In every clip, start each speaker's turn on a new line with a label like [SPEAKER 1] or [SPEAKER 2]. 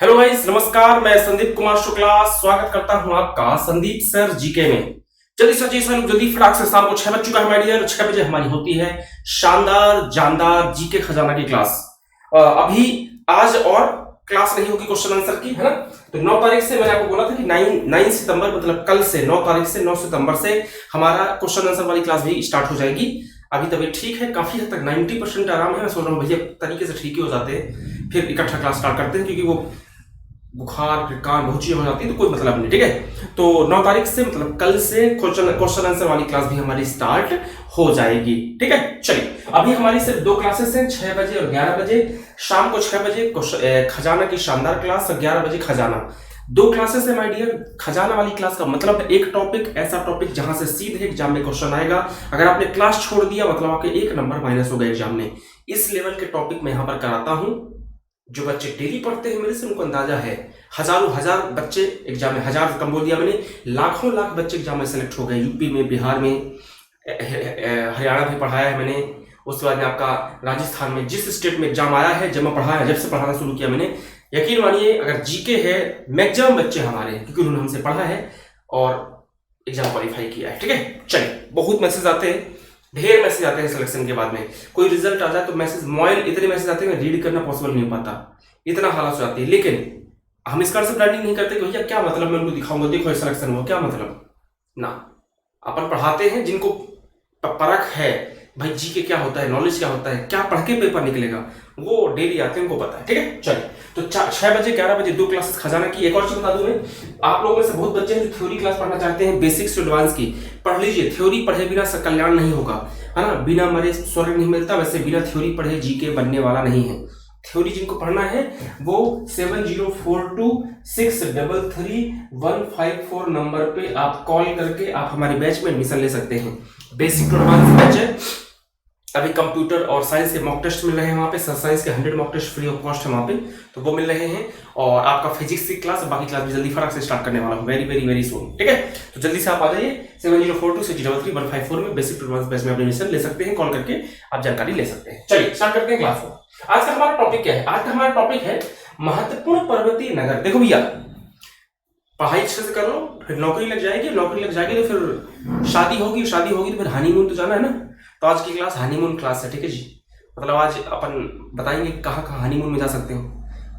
[SPEAKER 1] Hello guys, नमस्कार। मैं संदीप कुमार शुक्ला स्वागत करता हूं आपका संदीप सर जीके में। जल्दी से जल्दी फटाक से शाम को 6 बज चुका है माय डियर। 6 बजे हमारी होती है शानदार जानदार जीके खजाना की क्लास। अभी आज और क्लास नहीं होगी क्वेश्चन आंसर की, है ना। तो 9 तारीख से मैंने आपको बोला था कि 9 सितंबर मतलब कल से 9 तारीख से 9 सितंबर से हमारा क्वेश्चन आंसर वाली क्लास भी स्टार्ट हो जाएगी। अभी तबीयत ठीक है, काफी हद तक 90% आराम है। मैं सोच रहा हूँ भैया तरीके से ठीक ही हो जाते हैं, फिर इकट्ठा क्लास स्टार्ट करते हैं, क्योंकि वो बुखार कान बहुत चीजें हो जाती है तो कोई मतलब नहीं, ठीक है। तो 9 तारीख से मतलब कल से क्वेश्चन आंसर वाली क्लास भी हमारी स्टार्ट हो जाएगी, ठीक है। चलिए, अभी हमारी सिर्फ 2 क्लासेस हैं, 6 बजे और 11 बजे। शाम को 6 बजे खजाना की शानदार क्लास और 11 बजे खजाना। 2 क्लासेस है माय डियर। खजाना वाली क्लास का मतलब है एक टॉपिक, ऐसा टॉपिक जहां से सीधे एग्जाम में क्वेश्चन आएगा। अगर आपने क्लास छोड़ दिया मतलब आपके 1 नंबर माइनस हो गए एग्जाम में। इस लेवल के टॉपिक मैं यहां पर कराता हूं। जो बच्चे डेली पढ़ते हैं मेरे से उनको अंदाजा है, हजारों हजार बच्चे एग्जाम में, हजार कम बोल दिया मैंने, लाखों लाख बच्चे एग्जाम में सेलेक्ट हो गए। यूपी में, बिहार में, हरियाणा में पढ़ाया है मैंने। उसके बाद में आपका राजस्थान में, जिस स्टेट में एग्जाम आया है, जब मैं पढ़ाया, जब से पढ़ाना शुरू किया मैंने, यकीन मानिए अगर जीके है मैक्सिमम बच्चे हमारे, क्योंकि उन्होंने हमसे पढ़ा है और एग्जाम क्वालिफाई किया है, ठीक है। चलिए, बहुत मैसेज आते हैं, ढेर मैसेज आते हैं सिलेक्शन के बाद में। कोई रिजल्ट आ जाए तो मैसेज मोबाइल इतने मैसेज आते हैं रीड करना पॉसिबल नहीं हो पाता, इतना हालत हो जाती है। लेकिन हम इस कारण से ब्रांडिंग नहीं करते कि भैया क्या मतलब, मैं उनको दिखाऊंगा देखो सिलेक्शन हुआ, क्या मतलब ना। अपन पढ़ाते हैं जिनको परख है भाई, जी के क्या होता है, नॉलेज क्या होता है, क्या पढ़ के पेपर निकलेगा, वो डेली आते हैं, उनको पता है, ठीक है। चलिए, तो 6 बजे 11 बजे 2 क्लासेस खजाना की। एक और चीज बता दूं मैं, आप लोगों में से बहुत बच्चे हैं जो थ्योरी क्लास पढ़ना चाहते हैं, बेसिक्स टू एडवांस की। पढ़ लीजिए, थ्योरी पढ़े बिना कल्याण नहीं होगा, है ना। बिना मरे स्वर्ग नहीं मिलता, वैसे बिना थ्योरी पढ़े जीके बनने वाला नहीं है। थ्योरी जिनको पढ़ना है वो 7042633154 नंबर पे आप कॉल करके आप हमारे बैच में एडमिशन ले सकते हैं। बेसिक टू एडवांस बैच है। अभी कंप्यूटर और साइंस के मॉक टेस्ट मिल रहे हैं वहाँ पे, साइंस के 100 mock test free of cost है वहाँ पे, तो वो मिल रहे हैं। और आपका फिजिक्स की क्लास, बाकी क्लास भी जल्दी फटाक से स्टार्ट करने वाला हूँ, वेरी वेरी वेरी सून, ठीक है। तो जल्दी से आप आ जाइए 7042633154 में बेसिक टू एडवांस बैच में एडमिशन ले सकते हैं, कॉल करके आप जानकारी ले सकते हैं। चलिए स्टार्ट करते हैं क्लास को। आज का हमारा टॉपिक क्या है? आज का हमारा टॉपिक है महत्वपूर्ण पर्वतीय नगर। देखो भैया, पढ़ाई अच्छे से कर लो, फिर नौकरी लग जाएगी, नौकरी लग जाएगी तो फिर शादी होगी, शादी होगी तो फिर हनीमून तो जाना है ना। तो आज की क्लास हनीमून क्लास है, ठीक है जी। मतलब आज अपन बताएंगे कहाँ कहाँ हनीमून में जा सकते हो।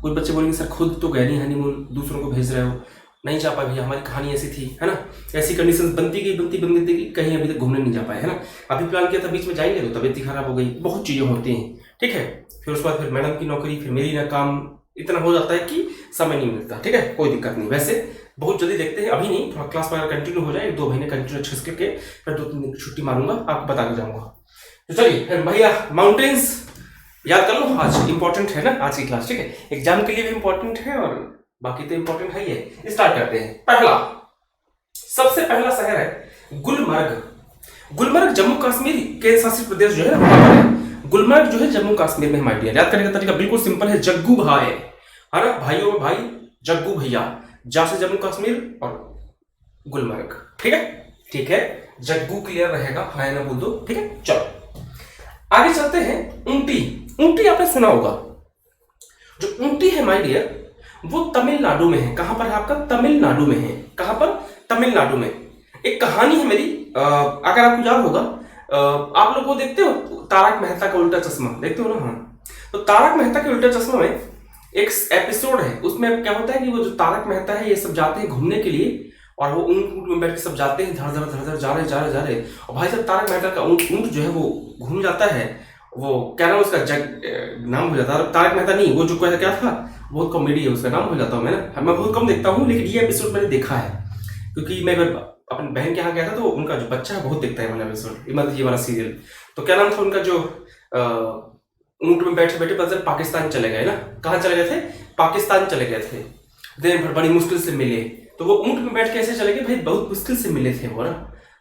[SPEAKER 1] कुछ बच्चे बोलेंगे सर खुद तो गए नहीं हनीमून, दूसरों को भेज रहे हो, नहीं जा पाए भैया, हमारी कहानी ऐसी थी, है ना। ऐसी कंडीशन बनती गई, कहीं अभी तक घूमने नहीं जा पाए, है ना। अभी प्लान किया था, बीच में जाएंगे तो तबीयत खराब हो गई, बहुत चीजें होती हैं, ठीक है। फिर उसके बाद फिर मैडम की नौकरी, फिर मेरी ना काम, इतना हो जाता है कि समय नहीं मिलता, ठीक है। कोई दिक्कत नहीं, वैसे बहुत जल्दी देखते हैं, अभी नहीं, थोड़ा क्लास वगैरह कंटिन्यू हो जाए, 2 महीने कंटिन्यू अच्छे से करके फिर 2-3 दिन की छुट्टी मारूंगा, आपको बता के जाऊंगा। तो चलिए फिर भैया, माउंटेन्स याद कर लो, आज इंपॉर्टेंट है ना आज की क्लास, ठीक है। एग्जाम के लिए भी इंपॉर्टेंट है और बाकी तो इंपॉर्टेंट है ही है। स्टार्ट करते हैं। पहला, सबसे पहला शहर है गुलमर्ग। गुलमर्ग जम्मू कश्मीर केंद्र शासित प्रदेश जो है वहां पर है। गुलमर्ग जो है जम्मू कश्मीर में हमारे याद करने का तरीका बिल्कुल सिंपल है, जग्गू भाई, है ना, भाइयों में भाई, जग्गू भैया, जा से जम्मू कश्मीर और गुलमर्ग, ठीक है, ठीक है। जग्गू क्लियर रहेगा, हाँ ना बोल दो, ठीक है। चलो आगे चलते हैं। ऊंटी, ऊंटी आपने सुना होगा। जो ऊंटी है माय डियर, वो तमिलनाडु में है। कहां पर है आपका? तमिलनाडु में है। कहां पर? तमिलनाडु में। एक कहानी है मेरी, अगर आपको याद होगा, आप लोग वो देखते हो तारक मेहता का उल्टा चश्मा, देखते हो ना। हाँ, तो तारक मेहता के उल्टा चश्मा में एक एपिसोड है, उसमें क्या होता है कि वो जो तारक मेहता है ये सब जाते हैं घूमने के लिए, और वो ऊंट में बैठ के सब जाते हैं, धड़ धड़ धड़ जा रहे। और भाई साहब तारक मेहता का ऊंट जो है वो घूम जाता है, वो क्या नाम उसका, नाम भूल जाता है, तारक मेहता नहीं, वो जो क्या था, बहुत कॉमेडी है, उसका नाम भूल जाता हूँ मैं बहुत कम देखता हूँ, लेकिन ये एपिसोड मैंने देखा है, क्योंकि मैं अपनी बहन के यहाँ गया था, तो उनका जो बच्चा है बहुत देखता है वाला एपिसोड, मतलब ये वाला सीरियल। तो क्या नाम था उनका, जो ऊंट में बैठे बैठे पता पाकिस्तान चले गए ना। कहाँ चले गए थे? पाकिस्तान चले गए थे। दिन भर बड़ी मुश्किल से मिले, तो वो ऊंट में बैठ के ऐसे चले गए भाई, बहुत मुश्किल से मिले थे वो ना।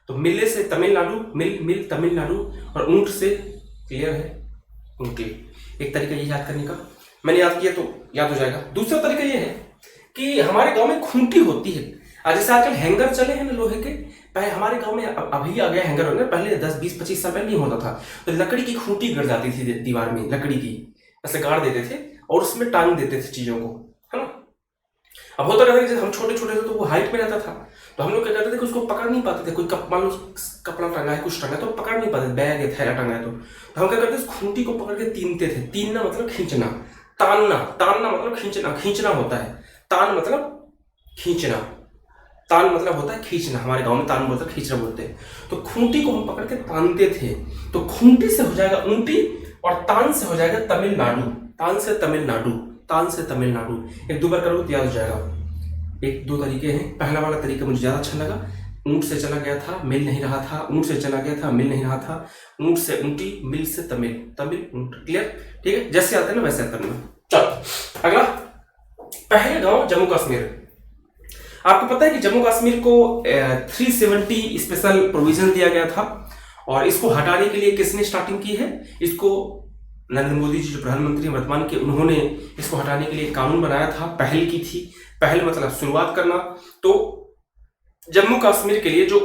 [SPEAKER 1] तो मिलने से तमिलनाडु, मिल तमिलनाडु, और ऊंट से क्लियर है ऊंटी। एक तरीका ये याद करने का, मैंने याद किया तो याद हो जाएगा। दूसरा तरीका ये है कि हमारे गांव में खूंटी होती है। जैसे आजकल हैंगर चले हैं ना लोहे के, पहले हमारे गांव में अभी आ गया हैंगर होंगे, पहले 10-20-25 साल पहले नहीं होता था। तो लकड़ी की खूंटी गड़ जाती थी दीवार में, लकड़ी की ऐसे गाड़ देते थे और उसमें टांग देते थे चीजों को, है ना। अब होता क्या था कि जब हम छोटे छोटे थे तो वो हाइट में रहता था, तो हम लोग क्या करते थे कि उसको पकड़ नहीं पाते थे। कोई मान लो कपड़ा टंगा है, कुछ टंगा है, तो पकड़ नहीं पाते, बैग है, थैला टंगा है, तो हम क्या करते थे, खूंटी को पकड़ के तीनते थे। तीनना मतलब खींचना, तानना, तानना मतलब खींचना, खींचना होता है, तान मतलब खींचना, तान मतलब होता है खींचना। हमारे गांव में तान बोलते हैं, खींचना बोलते हैं। तो खूंटी को हम पकड़ के तानते थे, तो खूंटी से हो जाएगा ऊंटी और तान से हो जाएगा तमिलनाडु। तान से तमिलनाडु, तान से तमिलनाडु। एक दो बार करोगे तो याद हो जाएगा। एक दो तरीके हैं। पहला वाला तरीका मुझे ज़्यादा अच्छा लगा, ऊंट से चला गया था, मिल नहीं रहा था, ऊंट से चला गया था, मिल नहीं रहा था, ऊंट से ऊंटी, मिल से तमिल, तमिल ऊंट। क्लियर? ठीक है, जैसे आते हैं ना वैसे करना। चलो अगला, पहलगांव जम्मू कश्मीर। आपको पता है कि जम्मू कश्मीर को 370 स्पेशल प्रोविजन दिया गया था, और इसको हटाने के लिए किसने स्टार्टिंग की है? इसको नरेंद्र मोदी जी जो प्रधानमंत्री वर्तमान के, उन्होंने इसको हटाने के लिए कानून बनाया था, पहल की थी। पहल मतलब शुरुआत करना। तो जम्मू कश्मीर के लिए जो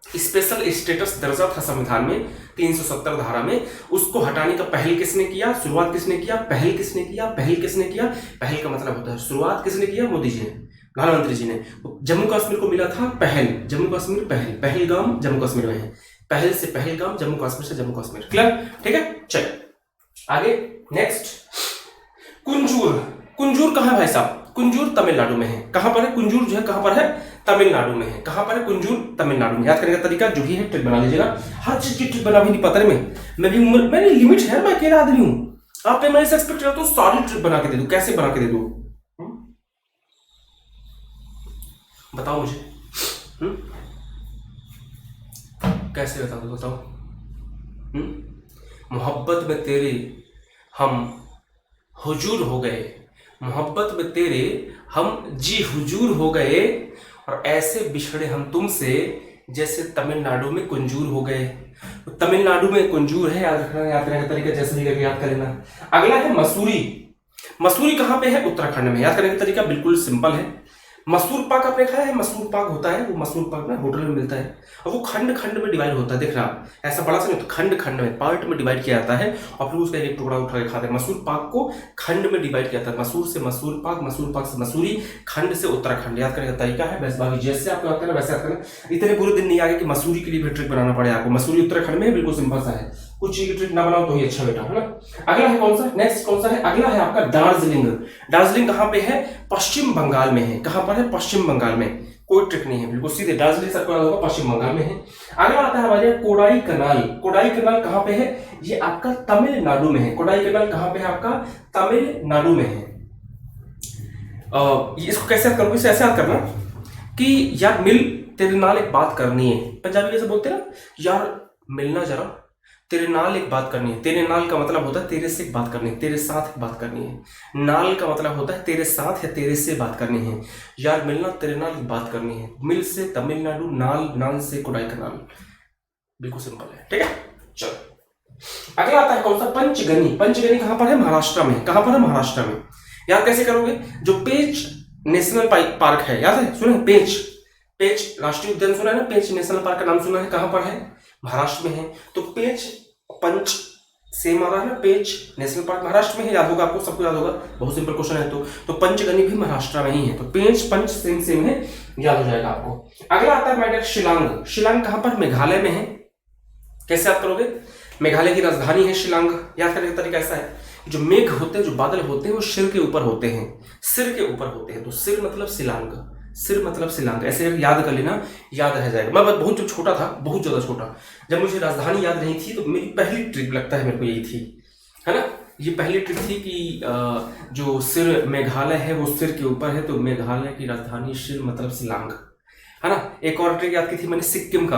[SPEAKER 1] स्पेशल स्टेटस दर्जा था संविधान में 370 धारा में, उसको हटाने का पहल किसने किया, शुरुआत किसने किया, पहल किसने किया, पहल किसने किया? पहल का मतलब होता है शुरुआत किसने किया? मोदी जी ने, प्रधानमंत्री जी ने। जम्मू कश्मीर को मिला था पहल, जम्मू कश्मीर पहल, पहलगाम जम्मू कश्मीर में है, पहल से पहलगाम, जम्मू कश्मीर से जम्मू कश्मीर। क्लियर? ठीक है, चलिए आगे। नेक्स्ट, कुंजूर। कुंजूर कहाँ है भाई साहब? कुंजूर तमिलनाडु में है। कहां पर है कुंजूर? जो है कहां पर है? तमिलनाडु में है। कहां पर है कुंजूर? तमिलनाडु में। याद करने का तरीका जो भी है ट्रिक बना लीजिएगा। हर चीज की ट्रिक बना भी नहीं पता में, मैं भी उम्र, मैंने लिमिट है, मैं अकेला आदमी हूं। आप मेरे से एक्सपेक्ट करते हो सारी ट्रिक बना के दे दूं, कैसे बना के दे दूं? बताओ मुझे, कैसे बता दो, बताओ। मोहब्बत में तेरे हम हुजूर हो गए, मोहब्बत में तेरे हम जी हुजूर हो गए, और ऐसे बिछड़े हम तुमसे जैसे तमिलनाडु में कुंजूर हो गए। तो तमिलनाडु में कुंजूर है, याद रखना, याद करने का तरीका जैसे भी करके याद कर लेना। अगला है मसूरी। मसूरी कहाँ पे है? उत्तराखंड में। याद करने का तरीका बिल्कुल सिंपल है। मसूर पाक आपने खाया है? मसूर पाक होता है, वो मसूर पाक ना होटल में मिलता है, और वो खंड खंड में डिवाइड होता है। देख रहा आप, ऐसा बड़ा सा नहीं, तो खंड खंड में, पार्ट में डिवाइड किया जाता है, और फिर उसका एक टुकड़ा उठा के खाते हैं। मसूर पाक को खंड में डिवाइड किया जाता है, मसूर से मसूर पाक से मसूरी, खंड से उत्तराखंड। याद करने का तरीका है बस, बाकी जैसे आपको याद करना वैसे याद करना। इतने पूरे दिन नहीं आगे कि मसूरी के लिए भी ट्रिक बनाना पड़े आपको। मसूरी उत्तराखंड में बिल्कुल सिंपल सा है, कुछ चीज की ट्रिक ना बनाओ तो ही अच्छा बेटा, है ना। अगला है कौन सा? नेक्स्ट कौन सा है? अगला है आपका दार्जिलिंग। दार्जिलिंग कहाँ पे है? पश्चिम बंगाल में है। कहाँ पर है? पश्चिम बंगाल में। कोई ट्रिक नहीं है, बिल्कुल सीधे दार्जिलिंग सबको याद होगा, पश्चिम बंगाल में है। अगला आता है हमारे कोडाई कनाल। कोडाई कनाल कहाँ पे है? ये आपका तमिलनाडु में है। कोडाई कनाल कहाँ पे है? आपका तमिलनाडु में है। इसको कैसे याद करोगे? इसे ऐसे याद करना कि यार मिल तेरे नाल एक बात करनी है। पंजाबी जैसे बोलते हैं ना, यार मिलना जरा, तेरे नाल एक बात करनी है। तेरे नाल का मतलब होता है तेरे से एक बात करनी है, तेरे साथ एक बात करनी है। नाल का मतलब होता है तेरे साथ या तेरे से बात करनी है। यार मिलना, तेरे नाल एक बात करनी है। मिल से तमिलनाडु, नाल, नाल से कोडाई कनाल। बिल्कुल सिंपल है, ठीक है। चलो अगला आता है कौन सा? पंचगनी। पंचगनी कहां पर है? महाराष्ट्र में। कहां पर है? महाराष्ट्र में। याद कैसे करोगे? जो पेंच नेशनल पार्क है, याद है, सुना है? पेंच, पेंच राष्ट्रीय उद्यान सुना है ना? पेंच नेशनल पार्क का नाम सुना है? कहां पर है? महाराष्ट्र में है। तो पेंच, पंच सेम आ रहा है ना, पेंच नेशनल पार्क महाराष्ट्र में है। याद होगा आपको, सबको याद होगा, बहुत सिंपल क्वेश्चन है। तो पंचगनी भी महाराष्ट्र में ही है। तो पेंच पंच सेम सेम है, याद हो जाएगा आपको। अगला आता है मेरा शिलांग। शिलांग कहां पर? मेघालय में है। कैसे याद करोगे? मेघालय की राजधानी है शिलांग। याद करने का तरीका ऐसा है, जो मेघ होते हैं, जो बादल होते हैं, वो सिर के ऊपर होते हैं, सिर के ऊपर होते हैं। तो सिर मतलब शिलांग, सिर मतलब शिलांग। ऐसे याद कर लेना, याद रह जाएगा। मैं बहुत जब छोटा था, बहुत ज्यादा छोटा, जब मुझे राजधानी याद नहीं थी, तो मेरी पहली ट्रिक लगता है मेरे को यही थी, है ना। ये पहली ट्रिक थी कि जो सिर मेघालय है वो सिर के ऊपर है, तो मेघालय की राजधानी सिर मतलब शिलांग, है ना। एक और ट्रिक याद की थी मैंने सिक्किम का।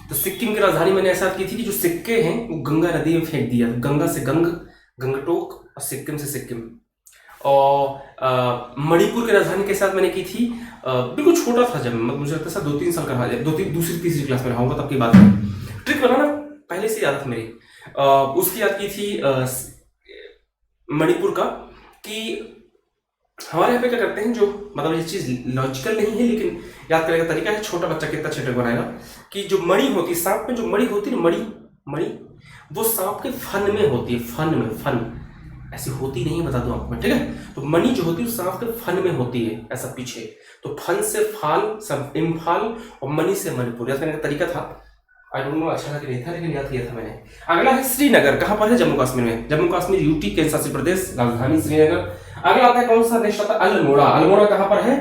[SPEAKER 1] तो सिक्किम की राजधानी मैंने ऐसा याद की थी कि जो सिक्के हैं वो गंगा नदी में फेंक दिया। गंगा से गंगटोक, और सिक्किम से सिक्किम। और मणिपुर की राजधानी के साथ मैंने की थी, बिल्कुल छोटा था जब, मुझे लगता है 2-3 साल का रहा, दूसरी तीसरी क्लास में रहा होगा तब की बात है। ट्रिक बनाना पहले से याद था मेरी। उसकी याद की थी मणिपुर का, कि हमारे यहाँ पे क्या करते हैं, जो मतलब ये चीज लॉजिकल नहीं है लेकिन याद करने का तरीका है, छोटा बच्चा कितना अच्छा ट्रिक बनाएगा, कि जो मणि होती है सांप में, जो मणि होती है ना, मणि, वो सांप के फन में होती है, फन में, फन ऐसी होती नहीं, बता दूं आपको मैं, ठीक है। तो मणि जो होती है सांप के फन में होती है, ऐसा पीछे। तो फन से फाल, सब इम्फाल, और मणि से मणिपुर, याद करने का तरीका था। आई डोंट नो अच्छा था कि नहीं था, लेकिन याद किया था मैंने। अगला है श्रीनगर, कहां पर है? जम्मू कश्मीर में। जम्मू कश्मीर यूटी केंद्र शासित प्रदेश, राजधानी श्रीनगर। अगला आता है कौन सा? नेक्स्ट आता है अल्मोड़ा। अल्मोड़ा कहां पर है?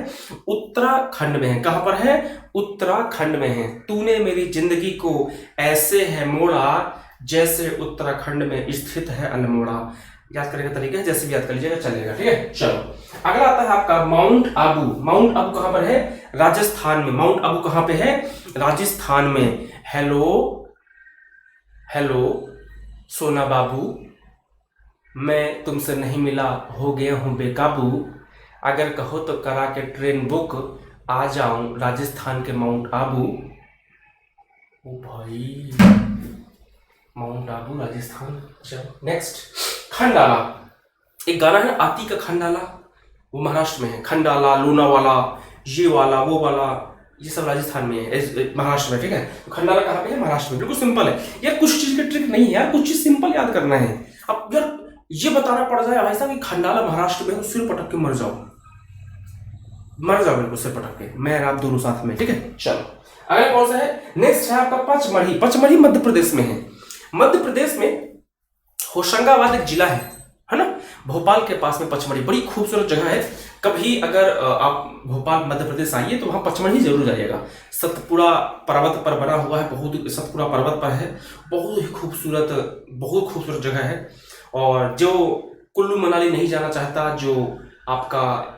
[SPEAKER 1] उत्तराखंड में है। कहां पर है? उत्तराखंड में है। तूने मेरी जिंदगी को ऐसे है मोड़ा जैसे उत्तराखंड में स्थित है अल्मोड़ा। याद करने का तरीका है, जैसे भी याद कर लीजिएगा चलेगा, ठीक है। चलो अगला आता है आपका माउंट आबू। माउंट आबू कहां पर है? राजस्थान में। माउंट आबू कहां पे है? राजस्थान में। हेलो हेलो सोना बाबू, मैं तुमसे नहीं मिला, हो गया हूं बेकाबू। अगर कहो तो करा के ट्रेन बुक, आ जाऊं राजस्थान के माउंट आबू। ओ भाई, माउंट आबू राजस्थान। चलो नेक्स्ट, खंडाला। एक गाना है आती का खंडाला, वो महाराष्ट्र में है। खंडाला, लोनावाला, ये वाला वो वाला, ये सब राजस्थान में है, महाराष्ट्र में, ठीक है। तो खंडाला कहाँ पे है? महाराष्ट्र में। बिल्कुल सिंपल है यार, कुछ चीज का ट्रिक नहीं है यार, कुछ चीज सिंपल याद करना है। अब यार ये बताना पड़ जाए भाई साहब कि खंडाला महाराष्ट्र में, तो सिर पटक के मर जाओ, मर जाओ बिल्कुल सिर पटक के, मैं आप दोनों साथ में, ठीक है। चलो अगला कौन सा है? नेक्स्ट है आपका पचमढ़ी। पचमढ़ी मध्य प्रदेश में है। मध्य प्रदेश में होशंगाबाद एक जिला है ना, भोपाल के पास में पचमढ़ी, बड़ी खूबसूरत जगह है। कभी अगर आप भोपाल मध्य प्रदेश आइए तो वहां पचमढ़ी जरूर जाइएगा। सतपुड़ा पर्वत पर बना हुआ है, बहुत सतपुड़ा पर्वत पर है, बहुत ही खूबसूरत, बहुत खूबसूरत जगह है। और जो कुल्लू मनाली नहीं जाना चाहता, जो आपका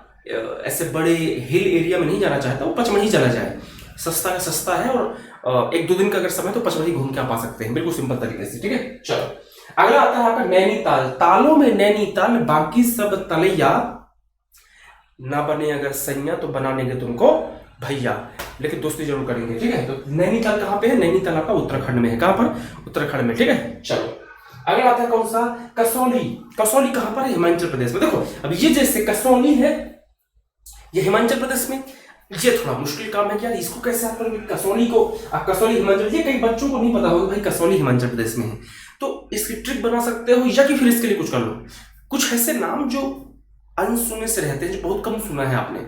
[SPEAKER 1] ऐसे बड़े हिल एरिया में नहीं जाना चाहता, वो पचमढ़ी चला जाए। सस्ता का सस्ता है, और एक दो दिन का अगर समय तो पचमढ़ी घूम के आप आ सकते हैं, बिल्कुल सिंपल तरीके से, ठीक है। चलो अगला आता है आपका नैनीताल। तालों में नैनीताल, बाकी सब तलैया, ना बने अगर सैया तो बना लेंगे तुमको भैया, लेकिन दोस्ती जरूर करेंगे, ठीक है। तो नैनीताल कहाँ पे है? नैनीताल आपका उत्तराखंड में है। कहाँ पर? उत्तराखंड में, ठीक है। चलो अगला आता है कौन सा? कसौली। कसौली कहाँ पर है? हिमाचल प्रदेश में। देखो अब ये जैसे कसौली है, ये हिमाचल प्रदेश में, ये थोड़ा मुश्किल काम है कि यार इसको कैसे आप करोगे? कसौली को आप कसौली हिमाचल, ये कई बच्चों को नहीं पता होगा भाई कसौली हिमाचल प्रदेश में है। तो इसकी ट्रिक बना सकते हो, या कि फिर इसके लिए कुछ कर लो, कुछ ऐसे नाम जो अनसुने से रहते हैं, जो बहुत कम सुना है आपने,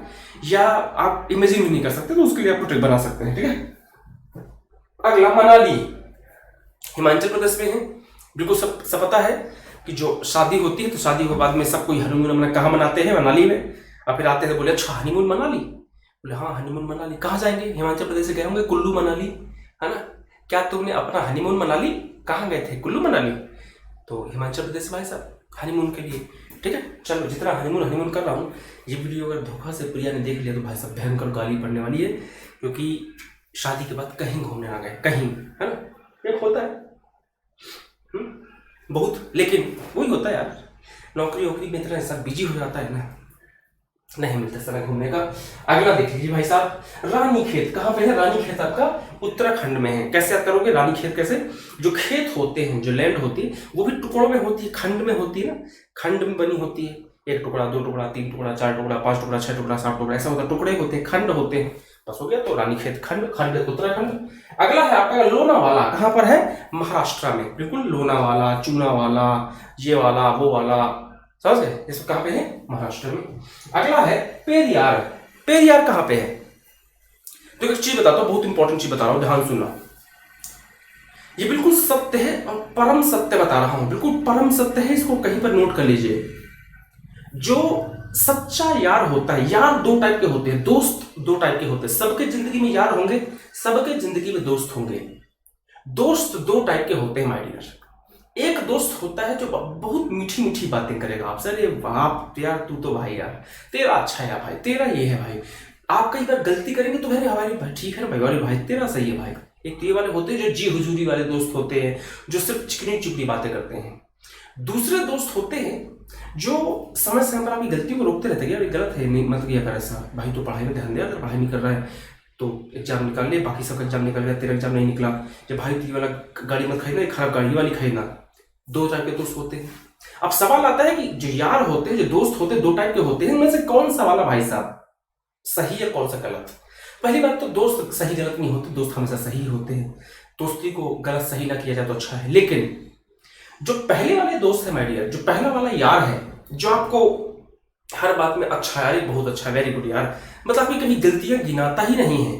[SPEAKER 1] या आप इमेजिन भी नहीं कर सकते, तो उसके लिए आपको ट्रिक बना सकते हैं, ठीक है। अगला मनाली, हिमाचल प्रदेश में है। बिल्कुल सब पता है कि जो शादी होती है तो शादी के बाद में सब कोई हनीमून कहाँ मनाते हैं? मनाली में। और फिर आते हैं बोले अच्छा हनीमून मनाली, बोले हाँ हनीमून मनाली। कहाँ जाएंगे? हिमाचल प्रदेश से गए होंगे कुल्लू मनाली, है ना। क्या तुमने अपना हनीमून मनाली कहाँ गए थे? कुल्लू मनाली। तो हिमाचल प्रदेश भाई साहब हनीमून के लिए, ठीक है। चलो जितना हनीमून कर रहा हूँ, ये वीडियो अगर धोखा से प्रिया ने देख लिया तो भाई साहब भयंकर गाली पड़ने वाली है, क्योंकि शादी के बाद कहीं घूमने आ गए, कहीं, है ना। एक होता है बहुत, लेकिन वही होता है यार, नौकरी वोकरी में इतना सब बिजी हो जाता है ना, नहीं मिलता समय घूमने का। अगला देख लीजिए भाई साहब, रानीखेत। कहाँ पे है? रानीखेत आपका उत्तराखंड में है। कैसे याद करोगे रानीखेत? कैसे? जो खेत होते हैं, जो लैंड होती है, वो भी टुकड़ों में होती है, खंड में होती है ना, खंड में बनी होती है। एक टुकड़ा, दो टुकड़ा, तीन टुकड़ा, चार टुकड़ा, पांच टुकड़ा, छह टुकड़ा, सात टुकड़ा, ऐसा होता है, टुकड़े होते हैं, खंड होते हैं, बस हो गया। तो रानीखेत खंड, खंड उत्तराखंड। अगला है आपका लोनावाला। कहाँ पर है? महाराष्ट्र में, बिल्कुल। लोनावाला, चूनावाला, ये वाला वो वाला, समझ गए? ये सब कहाँ पे है? महाराष्ट्र में। अगला है पेरियार। पेरियार कहाँ पे है? तो एक चीज बताता हूँ, बहुत इंपॉर्टेंट चीज बता रहा हूँ, ध्यान सुनना। ये बिल्कुल सत्य है और परम सत्य बता रहा हूं, बिल्कुल परम सत्य है, इसको कहीं पर नोट कर लीजिए। जो सच्चा यार होता है, यार दो टाइप के होते हैं, दोस्त दो टाइप के होते हैं। सबके जिंदगी में यार होंगे, सबके जिंदगी में दोस्त होंगे। दोस्त दो टाइप के होते हैं माय डियर। एक दोस्त होता है जो बहुत मीठी मीठी बातें करेगा आपसे, अरे वाह यार तू तो भाई यार तेरा अच्छा है भाई, तेरा ये है भाई। आप कई बार गलती करेंगे तो भाई हमारे भाई ठीक है ना भाई, वाले भाई तेरा सही है भाई। एक ये वाले होते हैं जो जी हुजूरी वाले दोस्त होते हैं, जो सिर्फ चिकनी चुपड़ी बातें करते हैं। दूसरे दोस्त होते हैं जो समय समय पर आपकी गलतियों को रोकते रहते हैं, यार गलत है, नहीं मत किया कर ऐसा भाई, तो पढ़ाई में ध्यान दे, अगर पढ़ाई नहीं कर रहा है तो एग्जाम निकाल ले, बाकी सबका एग्जाम निकल गया, तेरा एग्जाम नहीं निकला, जब भाई ये वाला गाड़ी मत खरीदना, खराब गाड़ी वाली खरीदना। दो टाइप के दोस्त होते हैं। अब सवाल आता है कि जो यार होते हैं, जो दोस्त होते हैं, दो टाइप के होते हैं, इनमें से कौन सा वाला भाई साहब सही है, कौन सा गलत? पहली बात तो दोस्त सही गलत नहीं होते, दोस्त हमेशा सही होते हैं। दोस्ती को गलत सही ना किया जाए तो अच्छा है, लेकिन जो पहले वाले दोस्त है माय डियर, जो पहला वाला यार है, जो आपको हर बात में अच्छा यार, बहुत अच्छा, वेरी गुड यार, मतलब आपकी कभी गलतियां गिनाता ही नहीं है।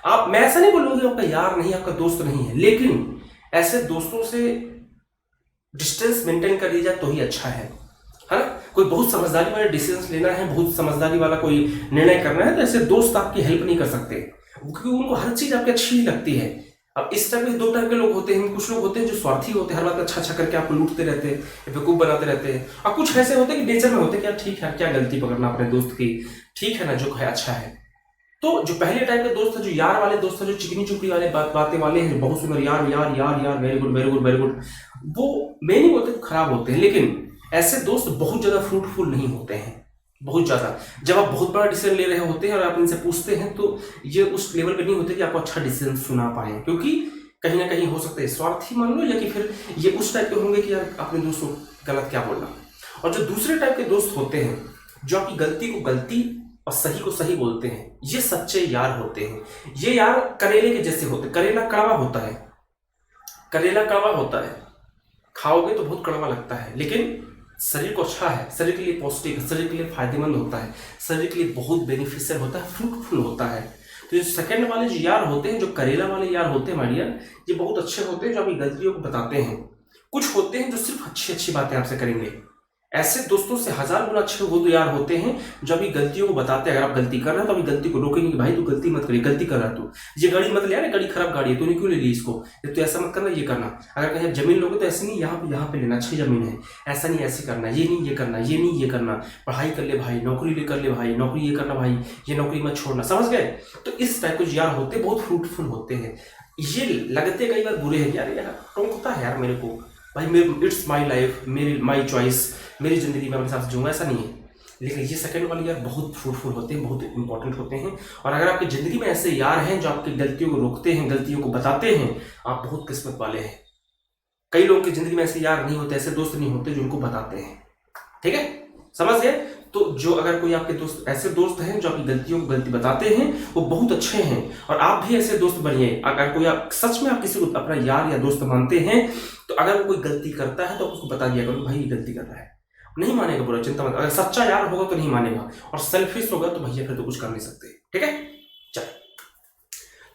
[SPEAKER 1] आप, मैं ऐसा नहीं बोलूंगी आपका यार नहीं, आपका दोस्त नहीं है, लेकिन ऐसे दोस्तों से डिस्टेंस मेंटेन कर लिया जाए तो ही अच्छा है ना। कोई बहुत समझदारी वाला डिसीजन लेना है, बहुत समझदारी वाला कोई निर्णय करना है, तो ऐसे दोस्त आपकी हेल्प नहीं कर सकते, क्योंकि उनको हर चीज आपकी अच्छी लगती है। अब इस टाइप के दो टाइप के लोग होते हैं, कुछ लोग होते हैं जो स्वार्थी होते हैं, हर बात अच्छा अच्छा करके आपको लूटते रहते हैं, बेवकूफ बनाते रहते हैं, और कुछ ऐसे होते हैं कि नेचर में होते हैं कि यार ठीक है, क्या गलती पकड़ना अपने दोस्त की, ठीक है ना, जो है अच्छा है। तो जो पहले टाइप के दोस्त है, जो यार वाले दोस्त है, जो चिकनी चुपड़ी वाले बातें वाले हैं, जो बहुत सुंदर यार यार यार यार very good very good very good, वो मैं नहीं बोलते खराब होते हैं, लेकिन ऐसे दोस्त बहुत ज्यादा फ्रूटफुल नहीं होते हैं, बहुत ज्यादा। जब आप बहुत बड़ा डिसीजन ले रहे होते हैं और आप इनसे पूछते हैं, तो ये उस लेवल पे नहीं होते कि आपको अच्छा डिसीजन सुना पाए, क्योंकि कहीं ना कहीं हो सकता है स्वार्थी मान लो, या कि फिर ये उस टाइप के होंगे कि यार अपने दोस्त को गलत क्या बोलना। और जो दूसरे टाइप के दोस्त होते हैं, जो आपकी गलती को गलती और सही को सही बोलते हैं, ये सच्चे यार होते हैं। ये यार करेले के जैसे होते हैं। करेला कड़वा होता है, करेला कड़वा होता है, खाओगे तो बहुत कड़वा लगता है, लेकिन शरीर को अच्छा है, शरीर के लिए पौष्टिक है, शरीर के लिए फायदेमंद होता है, शरीर के लिए बहुत बेनिफिशियल होता है, फ्रूटफुल होता है। तो जो सेकंड वाले जो यार होते हैं, जो करेला वाले यार होते हैं मारिया, ये बहुत अच्छे होते हैं, जो अपनी गलतियों को बताते हैं। कुछ होते हैं जो सिर्फ अच्छी अच्छी बातें आपसे करेंगे। ऐसे दोस्तों से हजार गुना अच्छे वो तो यार होते हैं जो अभी गलतियों को बताते हैं। अगर आप गलती कर रहे हो तो अभी गलती को रोकेंगे कि भाई तू गलती मत करिए, गलती कर रहा तू, ये गाड़ी मत ले यार, गाड़ी खराब गाड़ी है, तूने क्यों ले ली इसको, तो ऐसा मत करना, ये करना। अगर कहीं जमीन लोगे तो ऐसे नहीं, यहाँ पे लेना, अच्छी जमीन है, ऐसा नहीं ऐसे करना, ये नहीं ये करना, ये नहीं ये करना, पढ़ाई कर ले भाई, नौकरी कर ले भाई, नौकरी ये करना भाई, ये नौकरी मत छोड़ना, समझ गए। तो इस टाइप के यार होते बहुत फ्रूटफुल होते हैं। ये लगते कई बार बुरे हैं, यार टोंकता है यार मेरे को, भाई मेरे इट्स माई लाइफ, मेरी माई चॉइस, मेरी जिंदगी में अपने हिसाब से जीऊंगा, ऐसा नहीं है। लेकिन ये सेकंड वाले यार बहुत फ्रूटफुल होते हैं, बहुत इंपॉर्टेंट होते हैं। और अगर आपकी जिंदगी में ऐसे यार हैं जो आपकी गलतियों को रोकते हैं, गलतियों को बताते हैं, आप बहुत किस्मत वाले हैं। कई लोगों की जिंदगी में ऐसे यार नहीं होते, ऐसे दोस्त नहीं होते जो उनको बताते हैं, ठीक है, समझ गए। तो जो अगर कोई आपके दोस्त ऐसे दोस्त हैं जो आपकी गलतियों को गलती बताते हैं, वो बहुत अच्छे हैं, और आप भी ऐसे दोस्त बनिए। अगर कोई आप सच में आप किसी को अपना यार या दोस्त मानते हैं, तो अगर वो कोई गलती करता है तो उसको बता दिया करो, भाई ये गलती कर रहा है, नहीं मानेगा बुरा, चिंता मत। अगर सच्चा यार होगा तो नहीं मानेगा, और सेल्फिश होगा तो भैया फिर तो कुछ कर नहीं सकते, ठीक है। चल,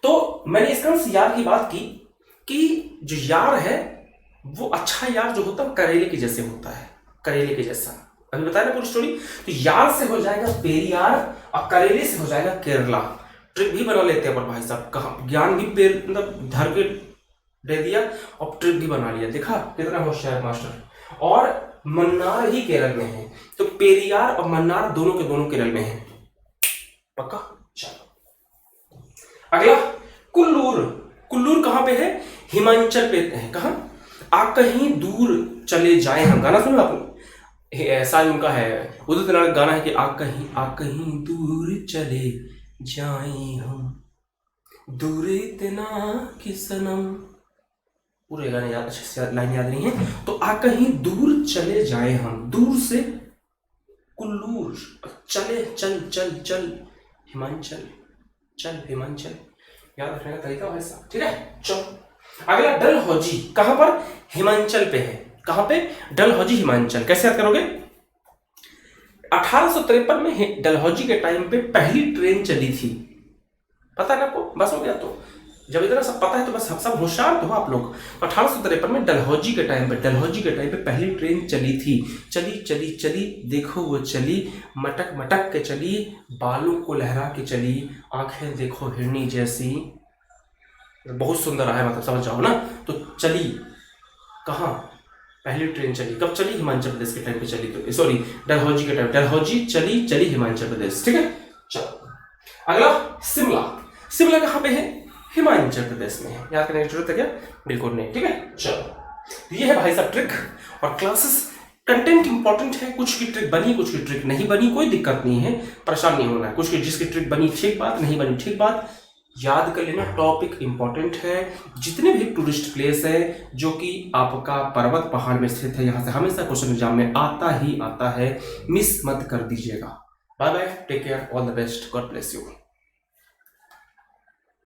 [SPEAKER 1] तो मैंने इसका यार की बात की कि जो यार है वो अच्छा यार जो होता है करेले के जैसे होता है, करेले के जैसा। अभी बताया ना पूरी स्टोरी। तो यार से हो जाएगा पेरियार, और करेले से हो जाएगा केरला। ट्रिक भी बना लेते हैं पर भाई साहब, कहा ज्ञान भी पेड़ मतलब धर के दे दिया और ट्रिक भी बना लिया, देखा कितना होशियार मास्टर। और मन्नार ही केरल में है, तो पेरियार और मन्नार दोनों के दोनों केरल में है, पक्का। चलो अगला, कुल्लूर। कुल्लूर कहाँ पे है? हिमाचल पे है। कहाँ? आ कहीं दूर चले जाए हम, गाना सुनो आपने, शायद उनका है, उदित नारायण गाना है कि आ कहीं दूर चले जाए हम, दूर इतना कि सनम, पूरे गाने याद, अच्छे से लाइन याद नहीं है। तो आ कहीं दूर चले जाए हम, दूर से कुल्लूर, चले चल चल चल हिमाचल, चल हिमाचल, याद रखने का तरीका वैसा, ठीक है। चलो अगला, डलहौजी। कहां पर? हिमाचल पे है। कहां पे? डलहौजी हिमाचल। कैसे याद करोगे? 1853 में डलहौजी के टाइम पे पहली ट्रेन चली थी, पता है आपको? बस हो गया। तो जब इतना सब पता है तो बस सब होशियार तो हो आप लोग। 1853 में डलहौजी के टाइम पे पहली ट्रेन चली थी। चली चली चली, देखो वो चली, मटक मटक के चली, बालों को लहरा के चली, आंखें देखो हिरनी जैसी। बहुत सुंदर है, मतलब समझ जाओ ना। तो चली कहाँ? पहली ट्रेन चली कब चली? हिमाचल प्रदेश के टाइम पे चली, तो सॉरी डलहौजी के टाइम, डलहौजी चली चली हिमाचल प्रदेश, ठीक है। चलो अगला, शिमला। शिमला कहाँ पे है? हिमाचल प्रदेश में है। याद करने की जरूरत है क्या? बिल्कुल नहीं, ठीक है। चलो ये है भाई साहब ट्रिक, और क्लासेस कंटेंट इंपॉर्टेंट है। कुछ की ट्रिक बनी, कुछ की ट्रिक नहीं बनी, कोई दिक्कत नहीं है, परेशान नहीं होना है। कुछ की जिसकी ट्रिक बनी ठीक बात, नहीं बनी ठीक बात, याद कर लेना। टॉपिक इंपॉर्टेंट है। जितने भी टूरिस्ट प्लेस है जो कि आपका पर्वत पहाड़ में स्थित है, यहाँ से हमेशा क्वेश्चन एग्जाम में आता ही आता है, मिस मत कर दीजिएगा। Bye bye, take care, all the best, God bless you.